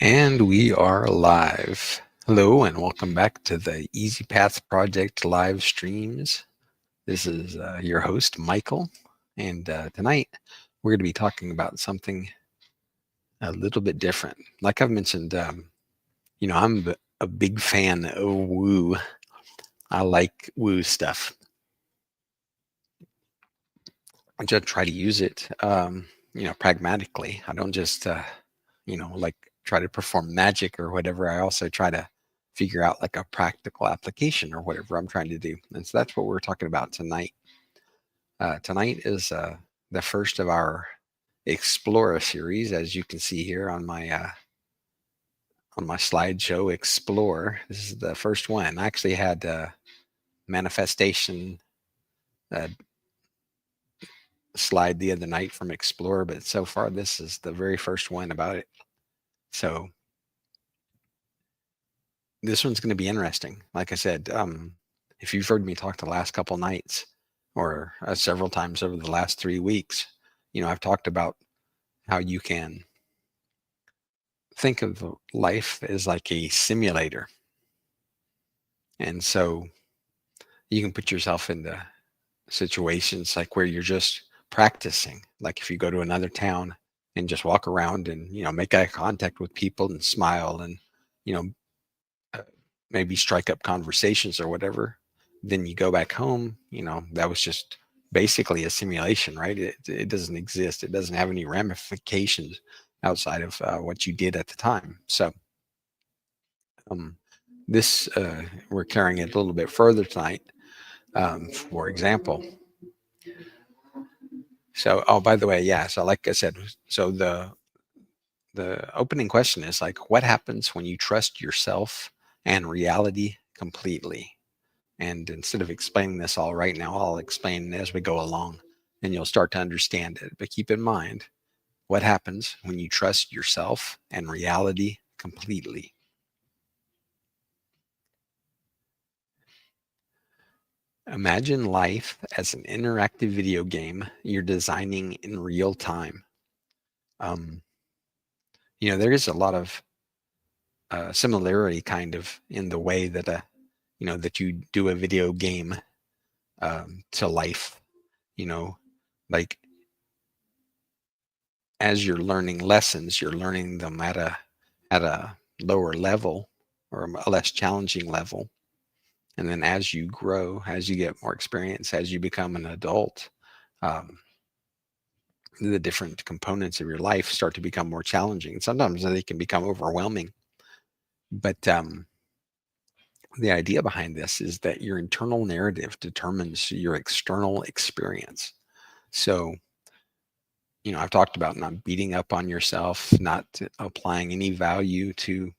And we are live. Hello, and welcome back to the Easy Path Project live streams. This is your host, Michael, and tonight we're going to be talking about something a little bit different. Like I've mentioned, I'm a big fan of woo. I like woo stuff. I just try to use it, pragmatically. I don't just, like try to perform magic or whatever. I also try to figure out like a practical application or whatever I'm trying to do. And so that's what we're talking about tonight. Tonight is the first of our Explorer series, as you can see here on my slideshow. Explore. This is the first one. I actually had manifestation uh, slide the other night from Explorer, but so far this is the very first one about it. So this one's going to be interesting. Like I said, if you've heard me talk the last couple nights or several times over the last 3 weeks, I've talked about how you can think of life as like a simulator. And so you can put yourself into situations like where you're just practicing. Like if you go to another town and just walk around and, make eye contact with people and smile and, you know, maybe strike up conversations or whatever, then you go back home, that was just basically a simulation, right? It doesn't exist. It doesn't have any ramifications outside of what you did at the time. So um, this, we're carrying it a little bit further tonight. For example, so, oh, by the way, yeah, so like I said, so the opening question is like, what happens when you trust yourself and reality completely? And instead of explaining this all right now, I'll explain as we go along and you'll start to understand it. But keep in mind what happens when you trust yourself and reality completely. Imagine life as an interactive video game you're designing in real time. Um, there is a lot of similarity kind of in the way that that you do a video game to life. You know, like as you're learning lessons, you're learning them at a lower level or a less challenging level. And then as you grow, as you get more experience, as you become an adult, um, the different components of your life start to become more challenging. Sometimes they can become overwhelming. But the idea behind this is that your internal narrative determines your external experience. So, I've talked about not beating up on yourself, not applying any value to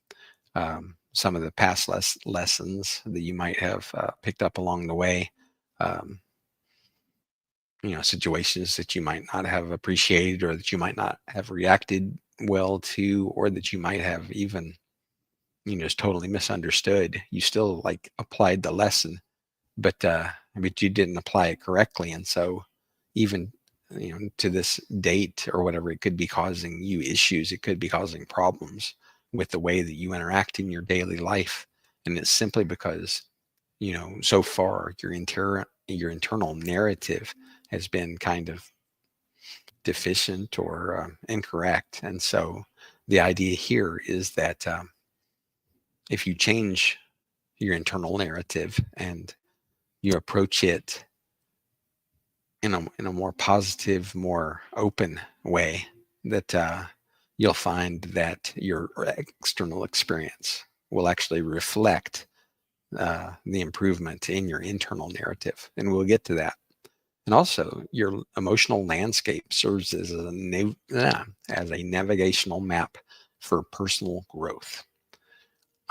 some of the past lessons that you might have picked up along the way. Um, situations that you might not have appreciated or that you might not have reacted well to, or that you might have even, just totally misunderstood. You still like applied the lesson, but you didn't apply it correctly. And so even, to this date or whatever, it could be causing you issues. It could be causing problems with the way that you interact in your daily life. And it's simply because, so far your internal narrative has been kind of deficient or incorrect. And so the idea here is that if you change your internal narrative and you approach it in a more positive, more open way, that you'll find that your external experience will actually reflect the improvement in your internal narrative. And we'll get to that. And also, your emotional landscape serves as a navigational map for personal growth.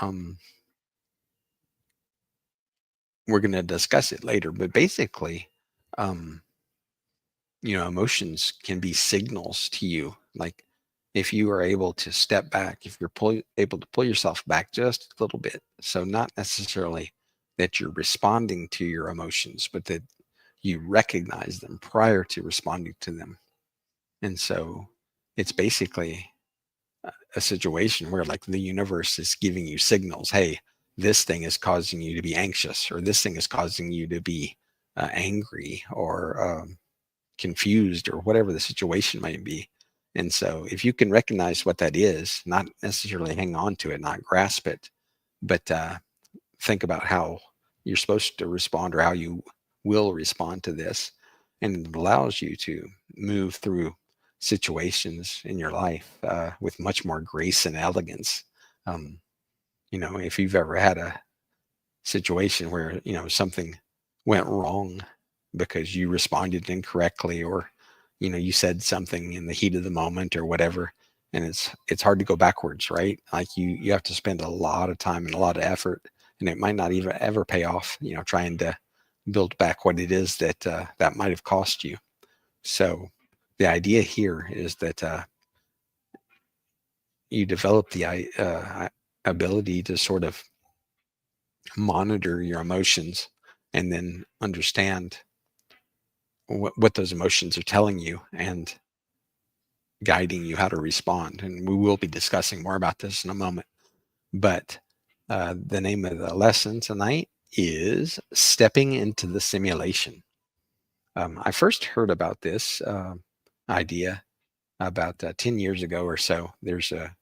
We're going to discuss it later, but basically, um, emotions can be signals to you. Like if you are able to step back, if you're able to pull yourself back just a little bit. So not necessarily that you're responding to your emotions, but that you recognize them prior to responding to them. And so it's basically a situation where like the universe is giving you signals. Hey, this thing is causing you to be anxious, or this thing is causing you to be angry, or confused, or whatever the situation might be. And so if you can recognize what that is, not necessarily hang on to it, not grasp it, but think about how you're supposed to respond, or how you will respond to this. And it allows you to move through situations in your life with much more grace and elegance. Um, if you've ever had a situation where, something went wrong because you responded incorrectly, or, you said something in the heat of the moment or whatever, and it's hard to go backwards, right? Like you have to spend a lot of time and a lot of effort, and it might not even ever pay off, trying to build back what it is that that might have cost you. So the idea here is that you develop the ability to sort of monitor your emotions, and then understand what those emotions are telling you, and guiding you how to respond. And we will be discussing more about this in a moment. But the name of the lesson tonight is Stepping into the Simulation. I first heard about this idea about 10 years ago or so. There's a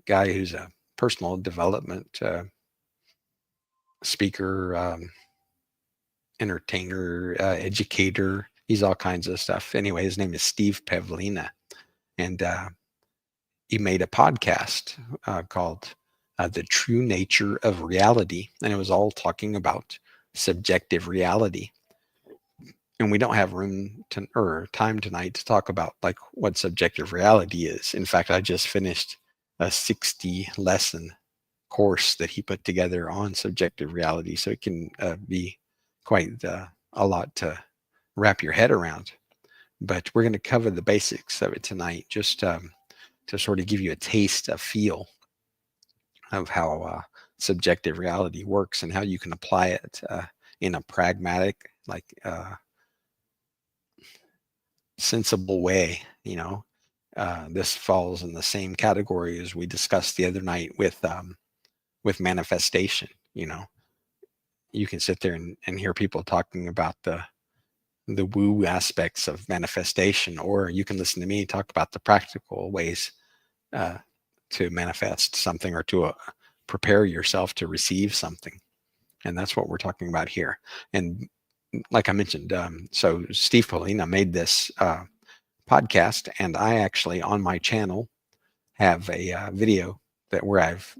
guy who's a personal development speaker, entertainer, educator. He's all kinds of stuff. Anyway, his name is Steve Pavlina. And he made a podcast called The True Nature of Reality. And it was all talking about subjective reality. And we don't have room to, or time tonight to talk about like what subjective reality is. In fact, I just finished a 60 lesson course that he put together on subjective reality. So it can be quite a lot to wrap your head around. But we're going to cover the basics of it tonight, just to sort of give you a taste, a feel of how subjective reality works, and how you can apply it in a pragmatic, like sensible way. This falls in the same category as we discussed the other night with manifestation. You can sit there and hear people talking about the woo aspects of manifestation, or you can listen to me talk about the practical ways to manifest something, or to prepare yourself to receive something. And that's what we're talking about here. And like I mentioned, so Steve Pavlina made this podcast, and I actually on my channel have a video where I've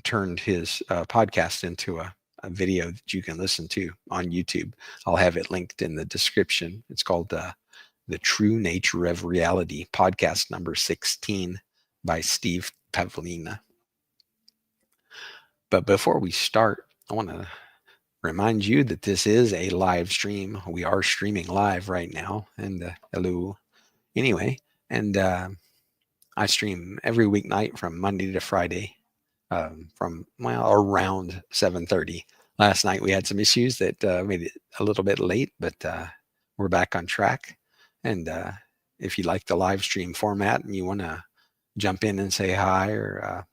turned his podcast into a video that you can listen to on YouTube. I'll have it linked in the description. It's called The True Nature of Reality, podcast number 16 by Steve Pavlina. But before we start, I want to remind you that this is a live stream. We are streaming live right now. And hello. Anyway, and I stream every weeknight from Monday to Friday, from around 7:30. Last night we had some issues that made it a little bit late, but we're back on track. And if you like the live stream format and you want to jump in and say hi, or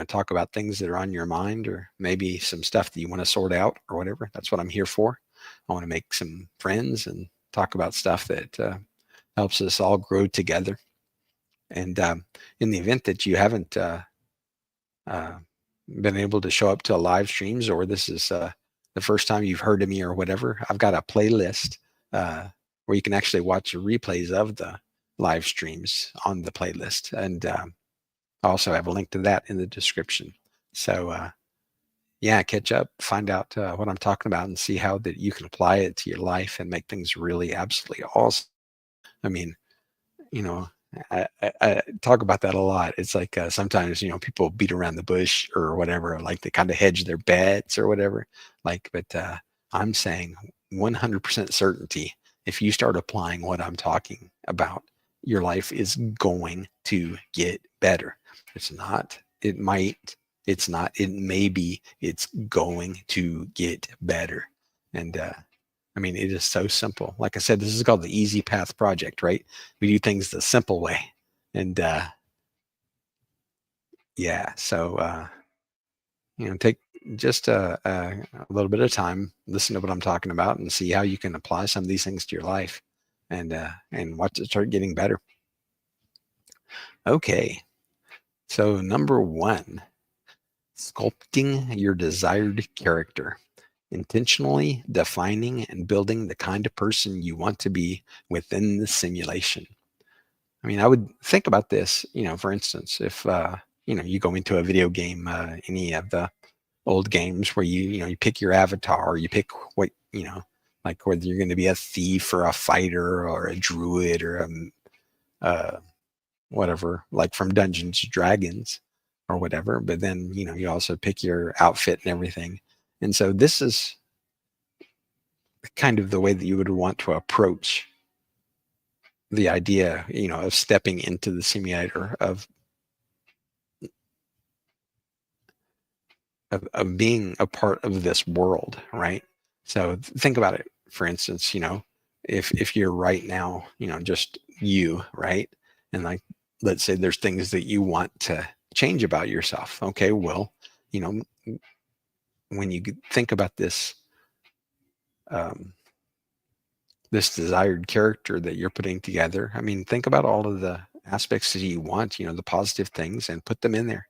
talk about things that are on your mind, or maybe some stuff that you want to sort out or whatever, that's what I'm here for. I want to make some friends and talk about stuff that helps us all grow together. And in the event that you haven't been able to show up to live streams, or this is the first time you've heard of me or whatever, I've got a playlist where you can actually watch replays of the live streams on the playlist. And I also have a link to that in the description. So yeah, catch up, find out what I'm talking about, and see how that you can apply it to your life and make things really absolutely awesome. I mean, I talk about that a lot. It's like sometimes, people beat around the bush or whatever, like they kind of hedge their bets or whatever. But I'm saying 100% certainty, if you start applying what I'm talking about, your life is going to get better. It's not, it might, it's not, it may be, it's going to get better. And I mean, it is so simple. Like I said, this is called the Easy Path Project, right? We do things the simple way. And yeah, so take just a little bit of time, listen to what I'm talking about, and see how you can apply some of these things to your life, and watch it start getting better. Okay, so number one, sculpting your desired character, intentionally defining and building the kind of person you want to be within the simulation. I mean, I would think about this, for instance, if you go into a video game, any of the old games where you pick your avatar, you pick what, like whether you're going to be a thief or a fighter or a druid or a whatever, like from Dungeons and Dragons or whatever. But then, you also pick your outfit and everything. And so this is kind of the way that you would want to approach the idea, of stepping into the simulator of being a part of this world, right? So think about it. For instance, if you're right now, just you, right? And like, let's say there's things that you want to change about yourself. Okay, well, when you think about um, this desired character that you're putting together, I mean, think about all of the aspects that you want, the positive things, and put them in there.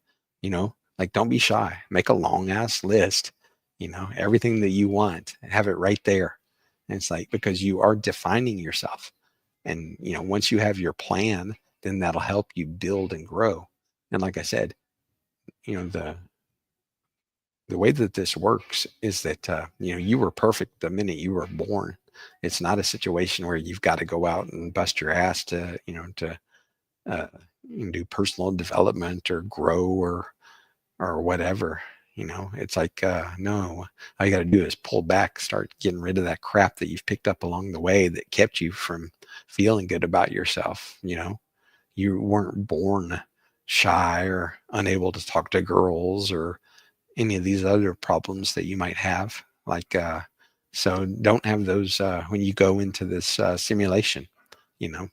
Like, don't be shy. Make a long ass list, everything that you want, have it right there. And it's like, because you are defining yourself. And, once you have your plan, then that'll help you build and grow. And like I said, the way that this works is that, you were perfect the minute you were born. It's not a situation where you've got to go out and bust your ass to uh, do personal development or grow or whatever. It's like, no, all you got to do is pull back, start getting rid of that crap that you've picked up along the way that kept you from feeling good about yourself. You weren't born shy or unable to talk to girls or any of these other problems that you might have. Like, so don't have those when you go into this simulation. You know,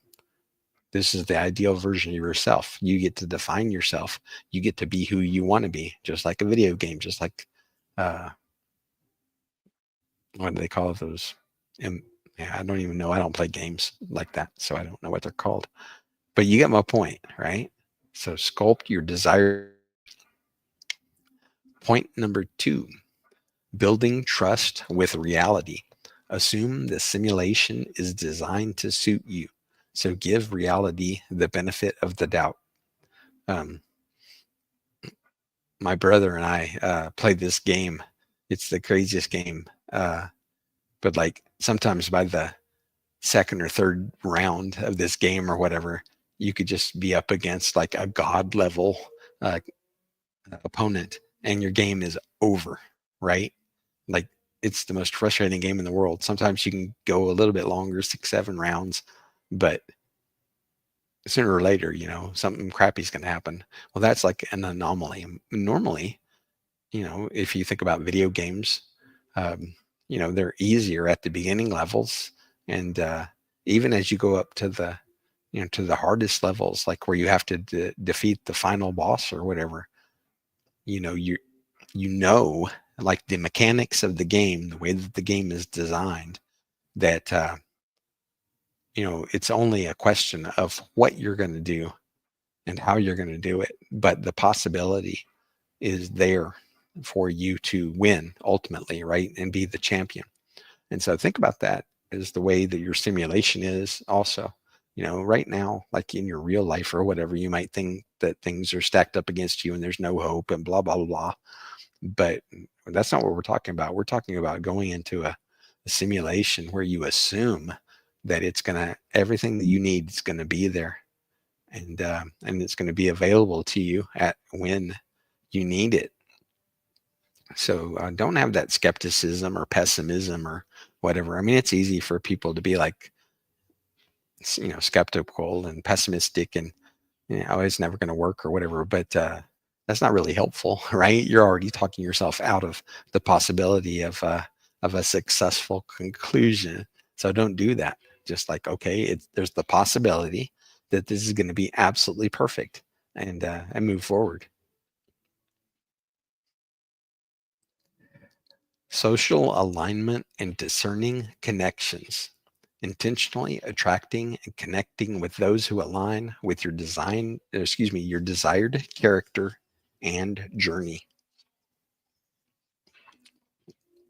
this is the ideal version of yourself. You get to define yourself. You get to be who you want to be, just like a video game, just like uh, what do they call those? And yeah, I don't even know. I don't play games like that, so I don't know what they're called. But you get my point, right? So sculpt your desire. Point number 2, building trust with reality. Assume the simulation is designed to suit you. So give reality the benefit of the doubt. Um, my brother and I played this game. It's the craziest game. But like sometimes by the second or third round of this game or whatever, you could just be up against like a god level uh, opponent and your game is over, right? Like it's the most frustrating game in the world. Sometimes you can go a little bit longer, 6, 7 rounds, but sooner or later, something crappy is going to happen. Well, that's like an anomaly. Normally, if you think about video games, um, they're easier at the beginning levels, and even as you go up to the hardest levels, like where you have to defeat the final boss or whatever, you like the mechanics of the game, the way that the game is designed, that it's only a question of what you're going to do and how you're going to do it, but the possibility is there for you to win ultimately, right, and be the champion. And so think about that as the way that your simulation is also. Right now, like in your real life or whatever, you might think that things are stacked up against you and there's no hope and blah blah blah blah. But that's not what we're talking about. We're talking about going into a simulation where you assume that everything that you need is gonna be there, and it's gonna be available to you at when you need it. So don't have that skepticism or pessimism or whatever. I mean, it's easy for people to be like, skeptical and pessimistic and oh, it's never going to work or whatever. But that's not really helpful, right? You're already talking yourself out of the possibility of a successful conclusion. So don't do that. Just like, okay, there's the possibility, that this is going to be absolutely perfect, and move forward. Social alignment and discerning connections. Intentionally attracting and connecting with those who align with your your desired character and journey.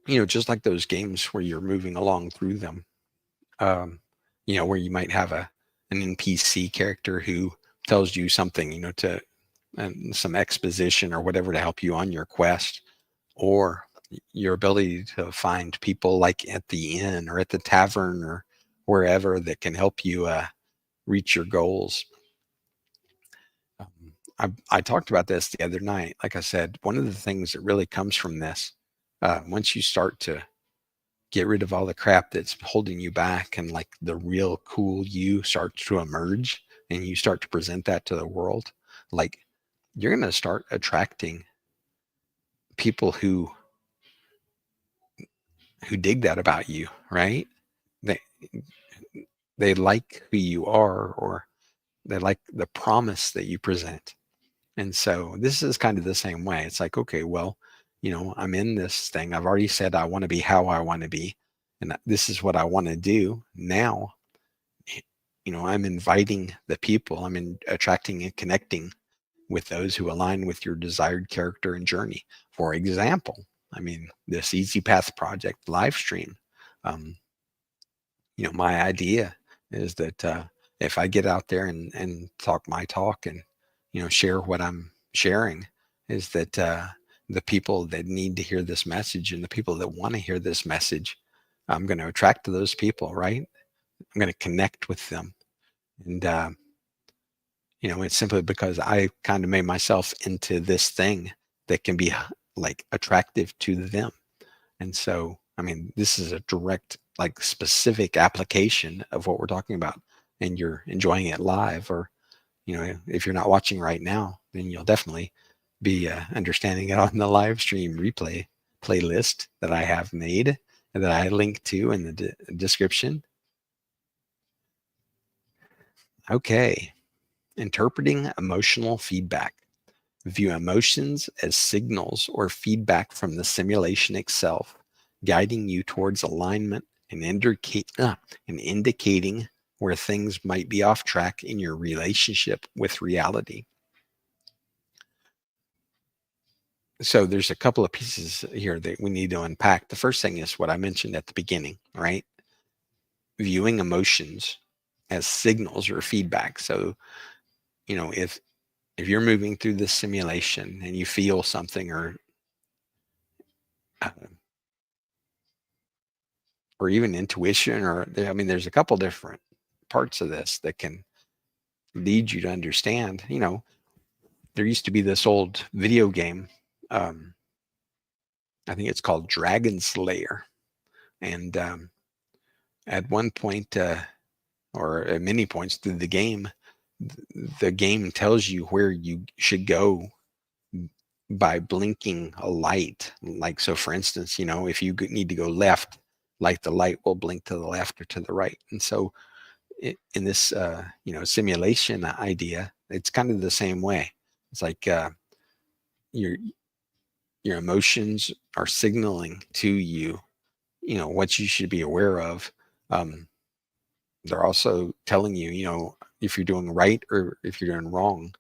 Just like those games where you're moving along through them, um, where you might have an NPC character who tells you something, to some exposition or whatever to help you on your quest, or your ability to find people like at the inn or at the tavern or wherever that can help you reach your goals. I talked about this the other night. Like I said, one of the things that really comes from this, once you start to get rid of all the crap that's holding you back and like the real cool you starts to emerge and you start to present that to the world, like you're going to start attracting people who dig that about you, right? They they like who you are, or they like the promise that you present. And so this is kind of the same way. It's like, okay, well, I'm in this thing. I've already said I want to be how I want to be, and this is what I want to do. Now, I'm inviting the people, attracting and connecting with those who align with your desired character and journey. For example, this Easy Path Project live stream. Um, my idea is that if I get out there and talk my talk and, share what I'm sharing, is that the people that need to hear this message and the people that want to hear this message, I'm going to attract to those people, right? I'm going to connect with them. And, it's simply because I kind of made myself into this thing that can be like attractive to them. And so, this is a direct, like specific application of what we're talking about, and you're enjoying it live, or, if you're not watching right now, then you'll definitely be understanding it on the live stream replay playlist that I have made and that I link to in the description. Okay. Interpreting emotional feedback. View emotions as signals or feedback from the simulation itself, guiding you towards alignment and indicating where things might be off track in your relationship with reality. So there's a couple of pieces here that we need to unpack. The first thing is what I mentioned at the beginning, right? Viewing emotions as signals or feedback. So, if you're moving through this simulation and you feel something, uh, or even intuition, or there's a couple different parts of this that can lead you to understand. There used to be this old video game, um, I think it's called Dragon Slayer, and at one point, or at many points through the game, the game tells you where you should go by blinking a light. Like, so for instance, if you need to go left, like the light will blink to the left or to the right. And so in this simulation idea, it's kind of the same way. It's like your your emotions are signaling to you, what you should be aware of. Um, they're also telling you, if you're doing right or if you're doing wrong.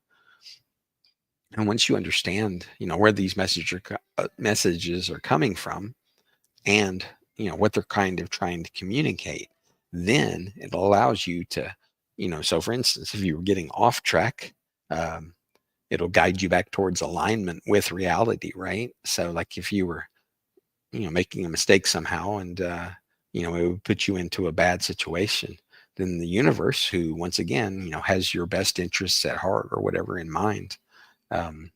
And once you understand, where these messages are coming from, and what they're kind of trying to communicate, then it allows you to, so for instance, if you were getting off track, um, it'll guide you back towards alignment with reality, right? So like if you were, making a mistake somehow, and it would put you into a bad situation, then the universe, who once again, has your best interests at heart or whatever in mind, um,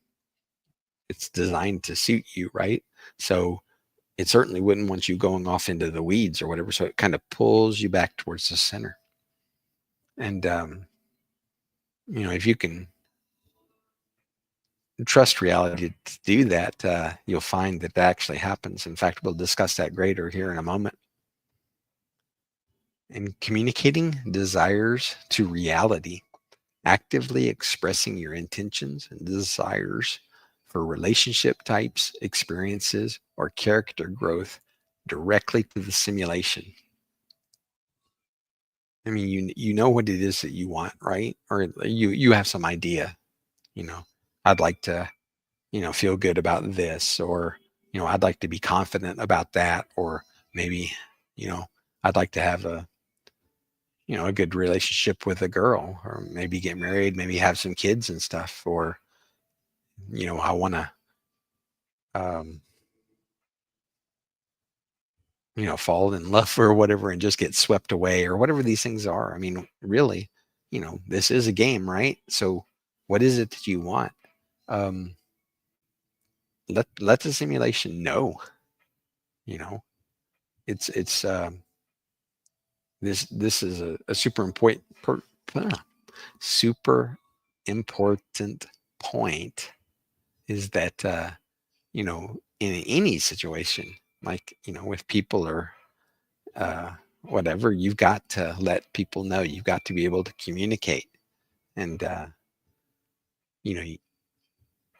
it's designed to suit you, right? So it certainly wouldn't want you going off into the weeds or whatever. So it kind of pulls you back towards the center. And, if you can trust reality to do that, you'll find that that actually happens. In fact, we'll discuss that greater here in a moment. And communicating desires to reality. actively expressing your intentions and desires for relationship types, experiences, or character growth directly to the simulation. I mean, you know what it is that you want, right? Or you have some idea, you know, I'd like to, feel good about this, or, I'd like to be confident about that, or maybe, you know, I'd like to have a good relationship with a girl, or maybe get married, maybe have some kids and stuff, or, I want to, um, fall in love or whatever and just get swept away or whatever these things are. I mean, really, this is a game, right? So what is it that you want? Um, let the simulation know, you know, it's this is a super important point is that in any situation, like with people or uh, whatever, you've got to let people know. You've got to be able to communicate, and you know, you,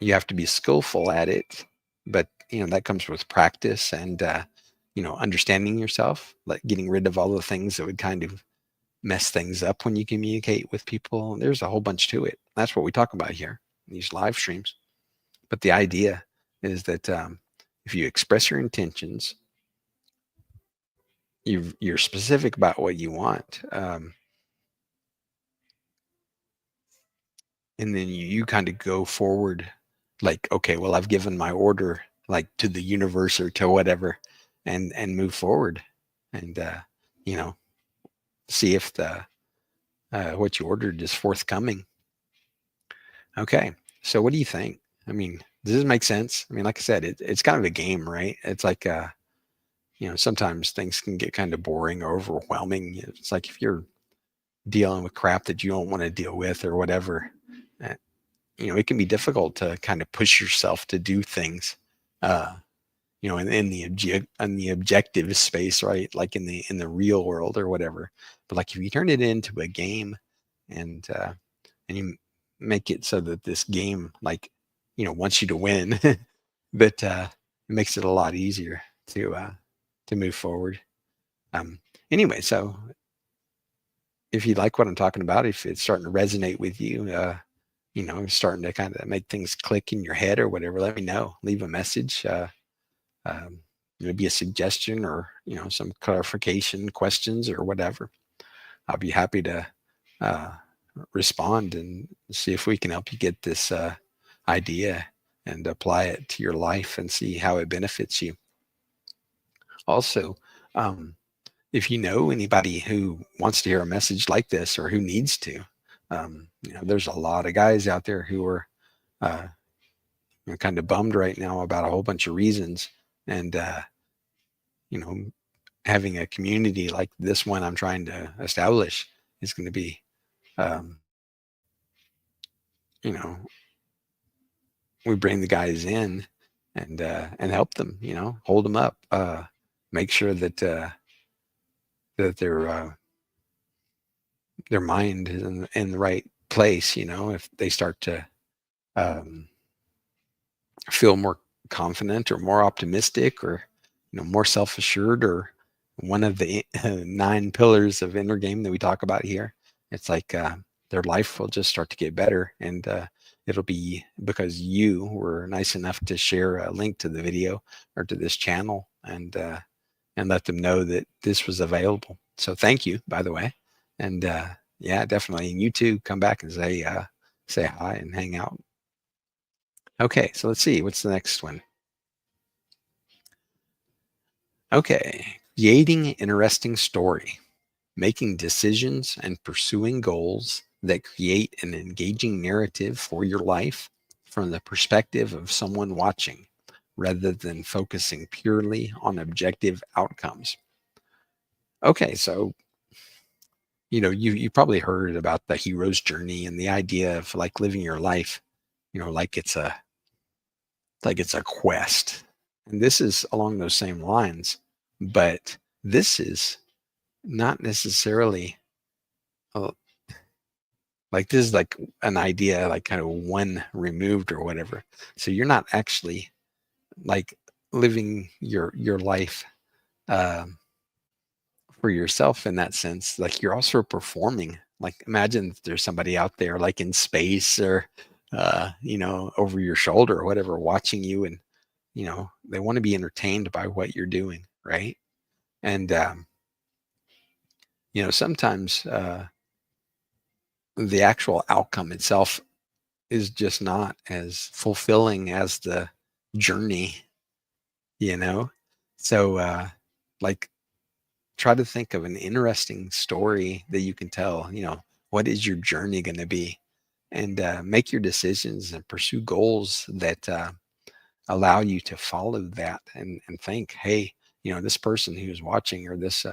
you have to be skillful at it. But that comes with practice and understanding yourself, like getting rid of all the things that would kind of mess things up when you communicate with people. There's a whole bunch to it. That's what we talk about here in these live streams. But the idea is that if you express your intentions, you're specific about what you want, and then you kind of go forward, like, okay, well, I've given my order, like to the universe or to whatever, and move forward, and you know, see if the what you ordered is forthcoming. Okay, so what do you think? I mean, does this make sense? I mean, like I said, it's kind of a game, right? It's like sometimes things can get kind of boring or overwhelming. It's like if you're dealing with crap that you don't want to deal with or whatever, uh, it can be difficult to kind of push yourself to do things, uh, in the objective space, right? Like in the real world or whatever. But like if you turn it into a game and you make it so that this game, like, wants you to win, but it makes it a lot easier to move forward. Um, anyway, so if you like what I'm talking about, if it's starting to resonate with you, starting to kind of make things click in your head or whatever, let me know. Leave a message, maybe a suggestion or, some clarification questions or whatever. I'll be happy to uh, respond and see if we can help you get this idea and apply it to your life and see how it benefits you. Also, um, if you know anybody who wants to hear a message like this or who needs to, there's a lot of guys out there who are uh, kind of bummed right now about a whole bunch of reasons. And, you know, having a community like this one I'm trying to establish is going to be, um, you know, we bring the guys in and help them, hold them up, make sure that that their mind is in the right place. If they start to um, feel more confident or more optimistic or more self-assured or one of the 9 pillars of inner game that we talk about here, it's like their life will just start to get better, and it'll be because you were nice enough to share a link to the video or to this channel and let them know that this was available. So thank you, by the way. And yeah, definitely. And you too, come back and say hi and hang out. Okay, so let's see. What's the next one? Okay, creating interesting story, making decisions and pursuing goals that create an engaging narrative for your life from the perspective of someone watching, rather than focusing purely on objective outcomes. Okay, so you probably heard about the hero's journey and the idea of like living your life, like it's a quest. And this is along those same lines, but this is not necessarily, uh, Like this is like an idea, like kind of one removed or whatever. So you're not actually like living your life um, for yourself in that sense. Like you're also performing. Like imagine if there's somebody out there like in space or over your shoulder or whatever watching you, and they want to be entertained by what you're doing, right? And sometimes the actual outcome itself is just not as fulfilling as the journey, you know? So like try to think of an interesting story that you can tell. What is your journey going to be? And make your decisions and pursue goals that allow you to follow that, and think, hey, this person who's watching, or this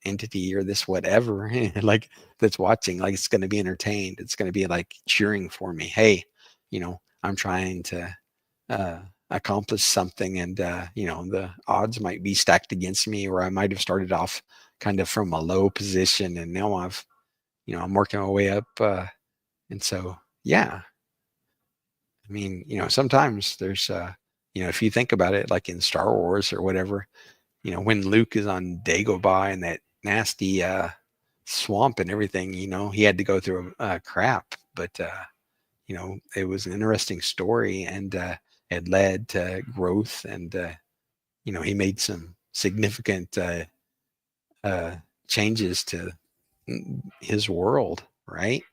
entity, or this whatever, like that's watching, like it's going to be entertained. It's going to be like cheering for me. Hey, I'm trying to uh, accomplish something, and the odds might be stacked against me, or I might have started off kind of from a low position, and now I'm working my way up. And so, yeah, I mean, sometimes there's, if you think about it, like in Star Wars or whatever, when Luke is on Dagobah and that nasty swamp and everything, he had to go through crap, but it was an interesting story, and it led to growth, and he made some significant uh, changes to his world, right?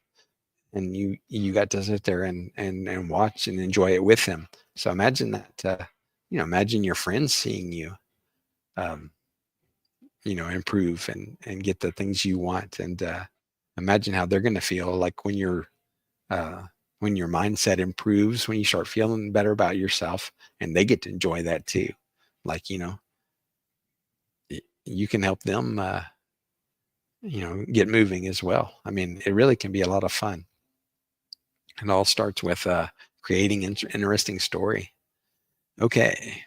And you got to sit there and watch and enjoy it with him. So imagine that, imagine your friends seeing you, um, improve and get the things you want, and imagine how they're going to feel like uh, when your mindset improves, when you start feeling better about yourself, and they get to enjoy that too. Like, you can help them, get moving as well. I mean, it really can be a lot of fun. It all starts with creating interesting story. Okay.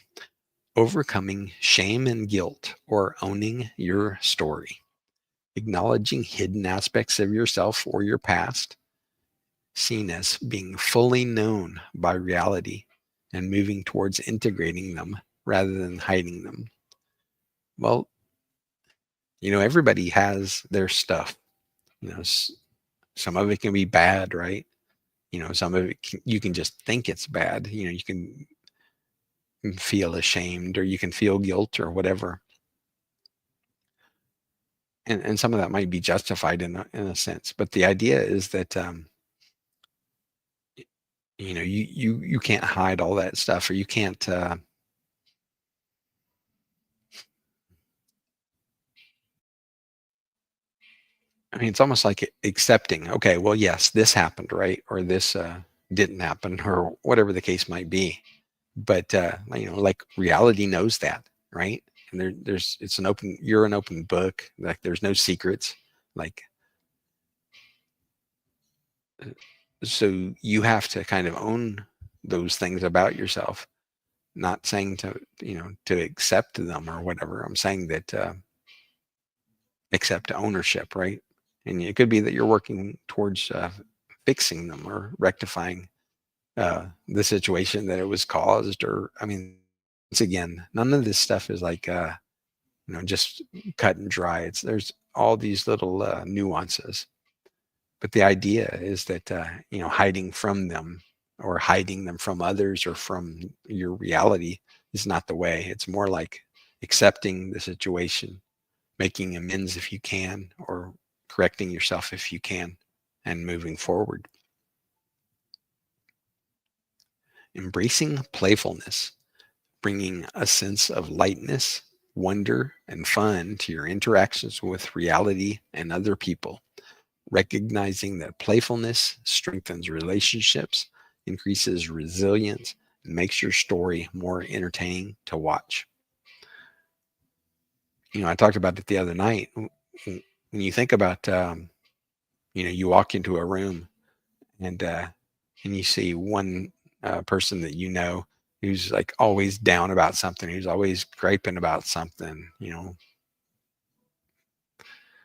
Overcoming shame and guilt, or owning your story. Acknowledging hidden aspects of yourself or your past, seen as being fully known by reality, and moving towards integrating them rather than hiding them. Well, everybody has their stuff. You know, some of it can be bad, right? Some of it you can just think it's bad. You can feel ashamed, or you can feel guilt, or whatever. And some of that might be justified in a sense, but the idea is that you can't hide all that stuff, or you can't I mean, it's almost like accepting, okay, well, yes, this happened, right? Or this didn't happen, or whatever the case might be. But like reality knows that, right? And you're an open book. Like there's no secrets. Like so you have to kind of own those things about yourself. Not saying to accept them or whatever. I'm saying that accept ownership, right? And it could be that you're working towards fixing them or rectifying the situation that it was caused. Or I mean, once again, none of this stuff is like just cut and dry. There's all these little nuances. But the idea is that hiding from them, or hiding them from others, or from your reality, is not the way. It's more like accepting the situation, making amends if you can, or correcting yourself if you can, and moving forward. Embracing playfulness, bringing a sense of lightness, wonder, and fun to your interactions with reality and other people. Recognizing that playfulness strengthens relationships, increases resilience, and makes your story more entertaining to watch. I talked about it the other night. When you think about, you walk into a room, and you see one person that who's like always down about something, who's always griping about something,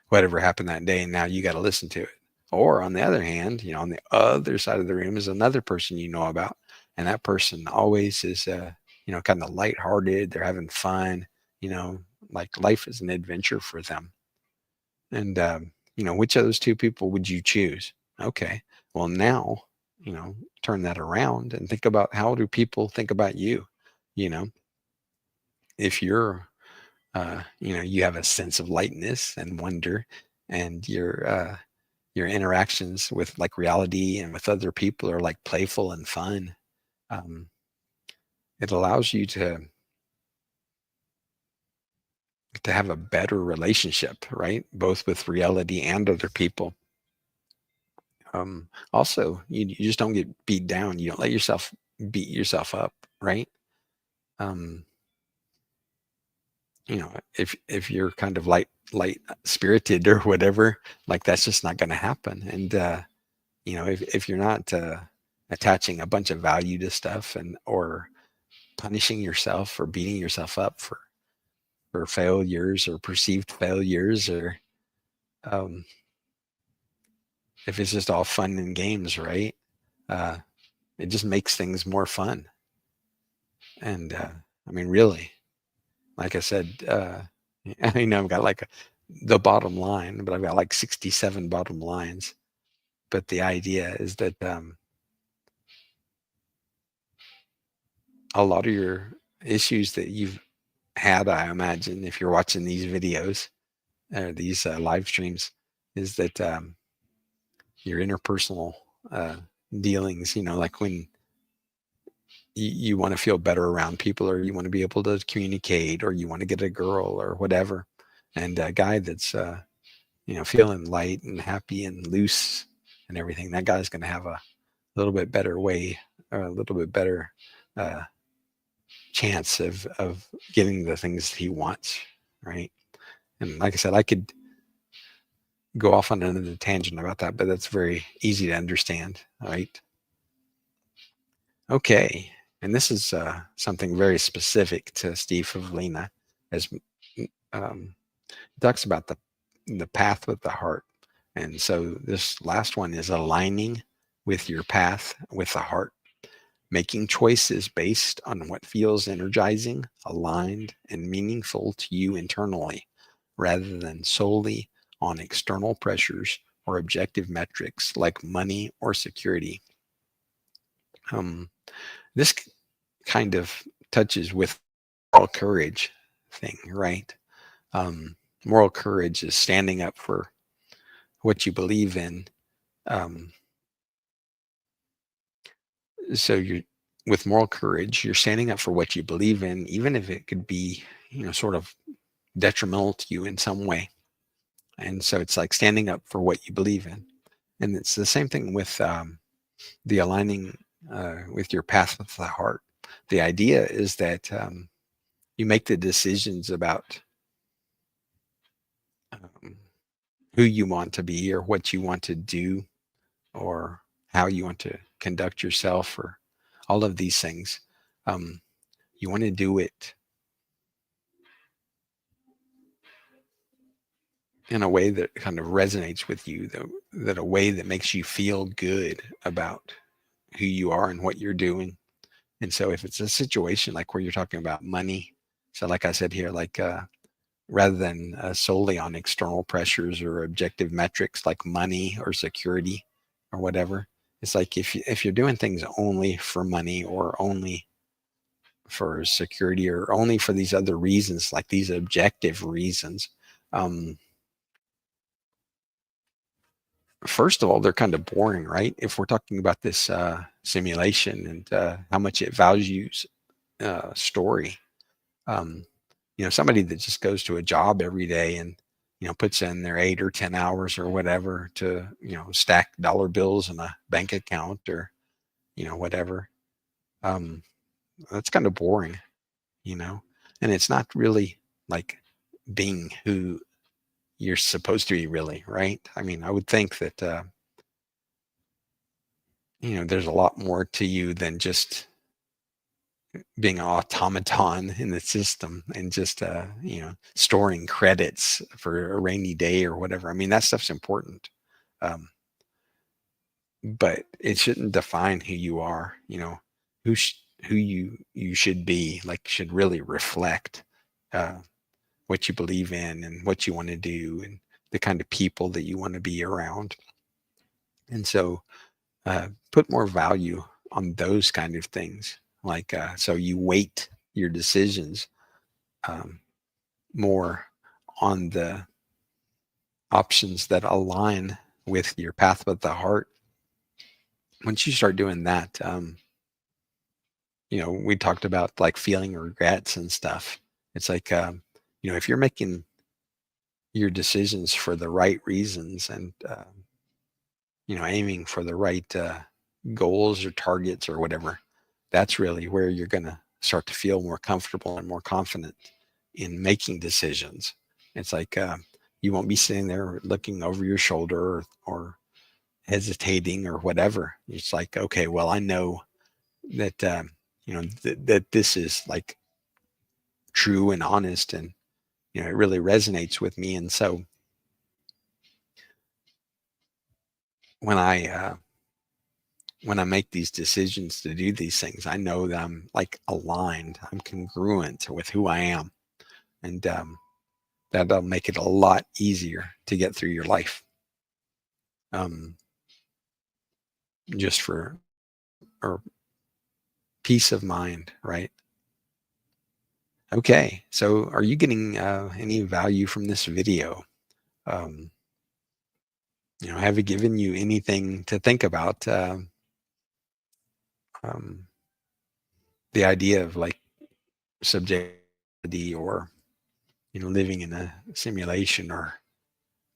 whatever happened that day, and now you got to listen to it. Or on the other hand, on the other side of the room is another person you know about, and that person always is, kind of lighthearted. They're having fun, you know, like life is an adventure for them. And which of those two people would you choose? Okay, well now, turn that around and think about how do people think about you. You know, if you're you have a sense of lightness and wonder, and your interactions with like reality and with other people are like playful and fun. um, it allows you to have a better relationship, right, both with reality and other people. Also, you just don't get beat down. You don't let yourself beat yourself up, right? um, if you're kind of light spirited or whatever, like that's just not going to happen. And if you're not attaching a bunch of value to stuff, and or punishing yourself or beating yourself up for failures or perceived failures, or um, if it's just all fun and games, right? uh, it just makes things more fun. And I mean, really, like I said, I know I've got like the bottom line, but I've got like 67 bottom lines. But the idea is that a lot of your issues that you've had, I imagine, if you're watching these videos or these live streams, is that your interpersonal uh, dealings, like when you want to feel better around people, or you want to be able to communicate, or you want to get a girl or whatever. And a guy that's, feeling light and happy and loose and everything, that guy's going to have a little bit better way, or a little bit better uh, chance of getting the things he wants, right? And like I said, I could go off on another tangent about that, but that's very easy to understand, right? Okay, and this is something very specific to Steve Pavlina, as um, talks about the path with the heart. And so this last one is aligning with your path with the heart, making choices based on what feels energizing, aligned, and meaningful to you internally, rather than solely on external pressures or objective metrics like money or security. Um, this kind of touches with moral courage thing, right? Um, Moral courage is standing up for what you believe in. Um, so you're with moral courage, you're standing up for what you believe in, even if it could be, sort of detrimental to you in some way. And so it's like standing up for what you believe in. And it's the same thing with the aligning with your path with the heart. The idea is that you make the decisions about um, who you want to be, or what you want to do, or how you want to conduct yourself, or all of these things. Um, you want to do it in a way that kind of resonates with you, that a way that makes you feel good about who you are and what you're doing. And so if it's a situation like where you're talking about money, so like I said here, like rather than solely on external pressures or objective metrics like money or security or whatever, it's like if you're doing things only for money, or only for security, or only for these other reasons, like these objective reasons, um, first of all, they're kind of boring, right? If we're talking about this simulation, and how much it values story, um, somebody that just goes to a job every day and puts in their 8 or 10 hours or whatever to stack dollar bills in a bank account, or whatever, um, that's kind of boring, you know, and it's not really like being who you're supposed to be, really, right? I mean, I would think that there's a lot more to you than just being an automaton in the system, and just storing credits for a rainy day or whatever. I mean, that stuff's important. um, but it shouldn't define who you are. You know, who you should be, like, should really reflect uh, what you believe in and what you want to do and the kind of people that you want to be around. And so put more value on those kind of things. Like, so you weight your decisions um, more on the options that align with your path with the heart. Once you start doing that, we talked about like feeling regrets and stuff. It's like, if you're making your decisions for the right reasons and, aiming for the right goals or targets or whatever, that's really where you're going to start to feel more comfortable and more confident in making decisions. It's like you won't be sitting there looking over your shoulder or hesitating or whatever. It's like, okay, well, I know that that this is like true and honest, and it really resonates with me. And so when I make these decisions to do these things, I know that I'm like aligned, I'm congruent with who I am, and that'll make it a lot easier to get through your life. Just for or peace of mind, right? Okay, so are you getting any value from this video? Um, have it given you anything to think about? Um, the idea of like subjectivity, or living in a simulation, or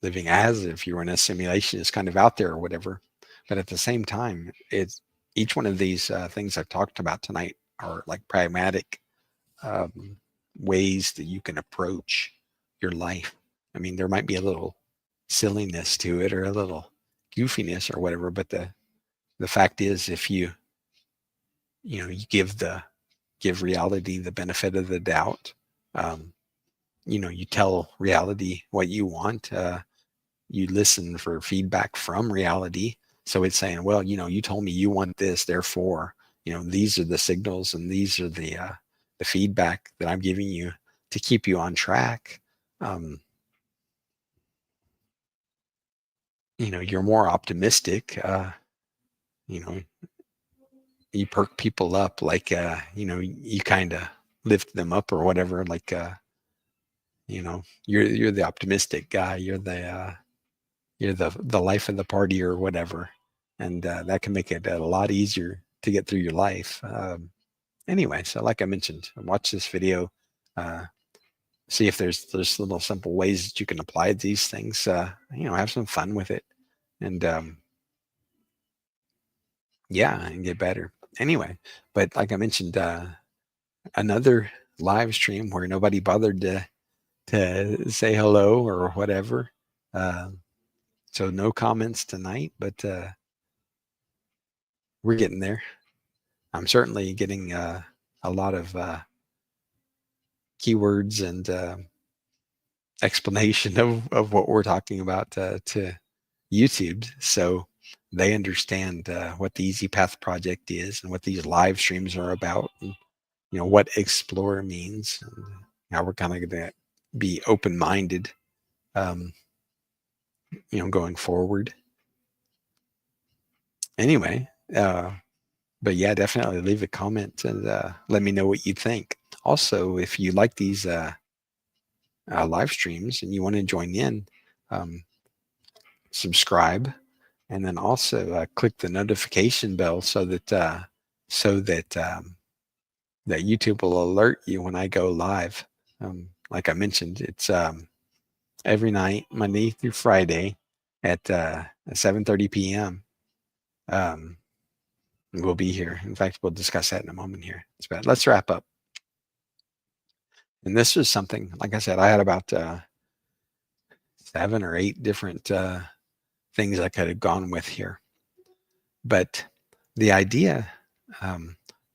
living as if you were in a simulation is kind of out there or whatever. But at the same time, it's each one of these things I've talked about tonight are like pragmatic um, ways that you can approach your life. I mean, there might be a little silliness to it or a little goofiness or whatever, but the fact is, if you give reality the benefit of the doubt, um, you tell reality what you want. You listen for feedback from reality. So it's saying, well, you told me you want this, therefore, these are the signals and these are the feedback that I'm giving you to keep you on track. Um, you're more optimistic. You know, you perk people up, like, you kind of lift them up or whatever. Like, you're the optimistic guy. You're the life of the party or whatever, and that can make it a lot easier to get through your life. Anyway, so like I mentioned, watch this video, uh, see if there's little simple ways that you can apply these things. Have some fun with it, and yeah, and get better. Anyway, but like I mentioned, another live stream where nobody bothered to say hello or whatever. Uh, so no comments tonight, but we're getting there. I'm certainly getting a lot of keywords and explanation of what we're talking about to YouTube, so they understand what the Easy Path Project is and what these live streams are about, and what explore means, and how we're kind of going to be open-minded, um, going forward. Anyway, but yeah, definitely leave a comment and let me know what you think. Also, if you like these live streams and you want to join in, um, subscribe, and then also click the notification bell so that that YouTube will alert you when I go live. Like I mentioned, it's every night, Monday through Friday at 7:30 p.m. We'll be here. In fact, we'll discuss that in a moment here. But let's wrap up. And this was something, like I said, I had about 7 or 8 different things I could have gone with here. But the idea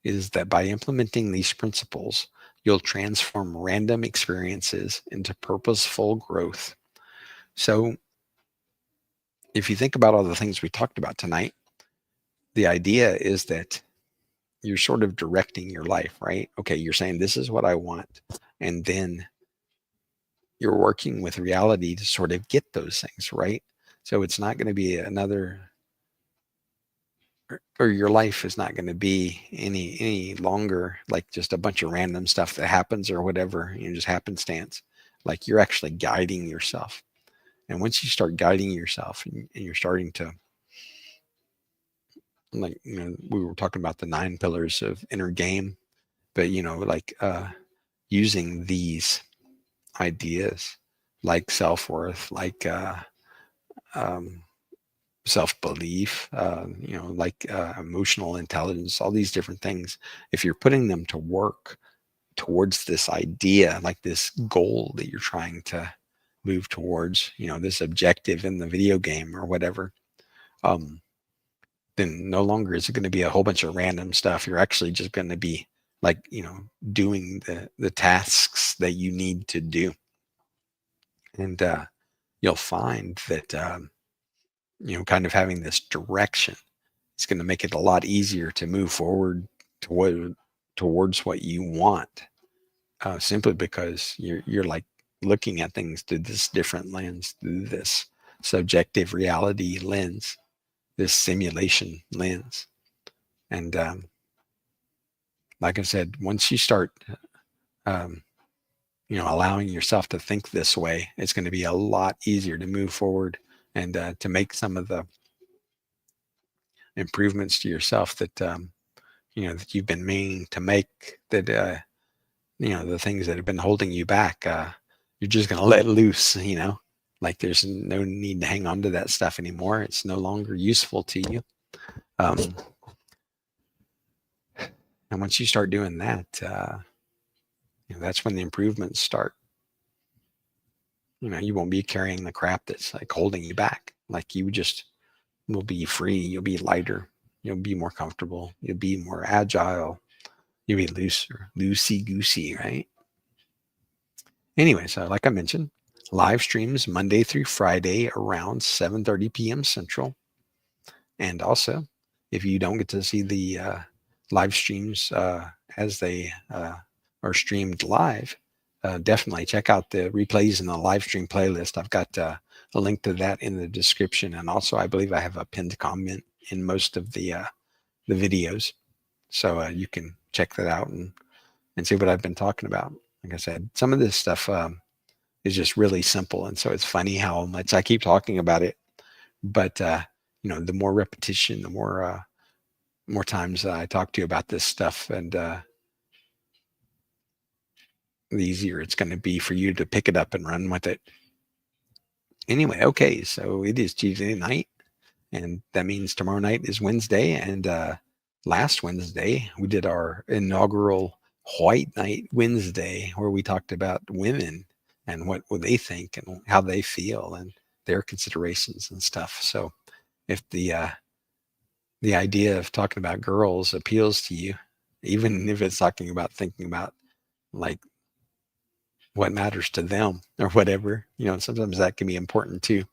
is that by implementing these principles, you'll transform random experiences into purposeful growth. So if you think about all the things we talked about tonight, the idea is that you're sort of directing your life, right? Okay, you're saying this is what I want, and then you're working with reality to sort of get those things, right? So it's not going to be another, or your life is not going to be any longer like just a bunch of random stuff that happens or whatever, just happenstance. Like you're actually guiding yourself. And once you start guiding yourself and you're starting to, like, we were talking about the 9 pillars of inner game, but like using these ideas like self-worth, like um, self-belief, like emotional intelligence, all these different things, if you're putting them to work towards this idea, like this goal that you're trying to move towards, this objective in the video game or whatever, um, then no longer is it going to be a whole bunch of random stuff. You're actually just going to be like, doing the tasks that you need to do. And you'll find that, kind of having this direction, it's going to make it a lot easier to move forward towards what you want, simply because you're like looking at things through this different lens, through this subjective reality lens, this simulation lens. And like I said, once you start, um, allowing yourself to think this way, it's going to be a lot easier to move forward and to make some of the improvements to yourself that that you've been meaning to make. That the things that have been holding you back, you're just going to let loose. Like there's no need to hang on to that stuff anymore. It's no longer useful to you. Um, and once you start doing that, that's when the improvements start. You won't be carrying the crap that's like holding you back. Like you just will be free. You'll be lighter. You'll be more comfortable. You'll be more agile. You'll be looser, loosey goosey, right? Anyway, so like I mentioned, live streams Monday through Friday around 7:30 p.m. Central. And also, if you don't get to see the live streams as they are streamed live, definitely check out the replays in the live stream playlist. I've got a link to that in the description, and also I believe I have a pinned comment in most of the videos, so you can check that out and see what I've been talking about. Like I said, some of this stuff is just really simple, and so it's funny how much I keep talking about it, but the more repetition, the more times I talk to you about this stuff, and the easier it's going to be for you to pick it up and run with it. Anyway, okay, so it is Tuesday night, and that means tomorrow night is Wednesday, and last Wednesday we did our inaugural White Night Wednesday, where we talked about women and what they think and how they feel and their considerations and stuff. So if the idea of talking about girls appeals to you, even if it's talking about thinking about like what matters to them or whatever, sometimes that can be important too.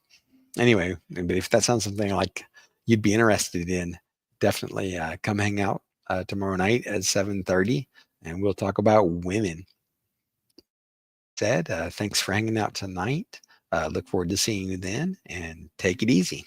Anyway, but if that sounds something like you'd be interested in, definitely come hang out tomorrow night at 7:30, and we'll talk about women. Thanks for hanging out tonight. Look forward to seeing you then, and take it easy.